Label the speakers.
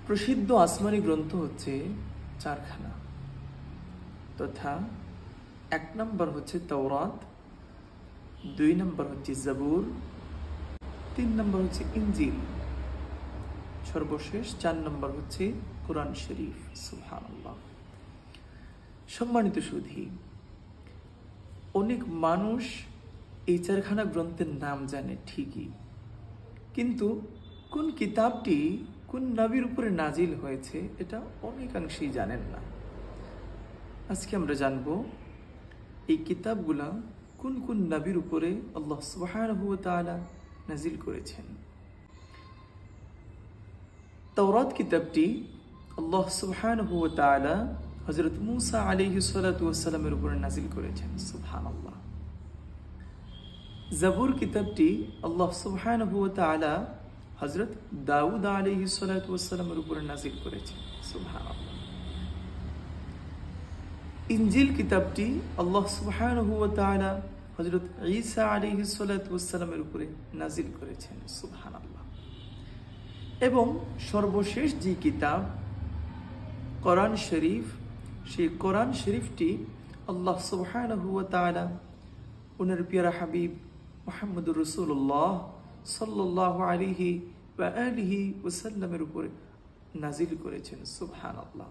Speaker 1: প্রসিদ্ধ আসমানি গ্রন্থ হচ্ছে চারখানা, তথা 1 নম্বর হচ্ছে তাওরাত, 2 নম্বর হচ্ছে জাবুর, 3 নম্বর হচ্ছে ইনজিল, সর্বশেষ 4 নম্বর হচ্ছে কোরআন শরীফ। সুবহানাল্লাহ। সম্মানিত সুধী, অনেক মানুষ এই চারখানা গ্রন্থের নাম জানে ঠিকই, কিন্তু কোন কিতাবটি কোন নবীর উপরে নাজিল হয়েছে এটা অনেকাংশেই জানেন না। আজকে আমরা জানব এই কিতাবগুলা কোন কোন নবীর উপরে আল্লাহ সুবহানাহু ওয়া তাআলা নাজিল করেছেন। তাওরাত কিতাবটি আল্লাহ সুবহানাহু ওয়া তাআলা হযরত মূসা আলাইহিস সালাতু ওয়াস সালামের উপরে নাজিল করেছেন। সুবহানাল্লাহ। জাবুর কিতাবটি আল্লাহ সুবহানাহু ওয়া তাআলা হযরত দাউদ আলাইহিস সালাতু ওয়াস সালামের উপরে নাজিল করেছেন। সুবহানাল্লাহ। ইনজিল কিতাবটি আল্লাহ সুবহানাহু ওয়া তাআলা হযরত ঈসা আলাইহিস সালাতু ওয়াস সালামের উপরে নাজিল করেছেন। সুবহানাল্লাহ। এবং সর্বশেষ যে কিতাব কোরআন শরীফ, সেই কোরআন শরীফটি আল্লাহ সুবহানাহু ওয়া তাআলা ওনার প্রিয় হাবিব মুহাম্মদুর রাসূলুল্লাহ সাল্লাল্লাহু আলাইহি ওয়া আলিহি ওয়াসাল্লামের উপরে নাজিল করেছেন। সুবহানাল্লাহ।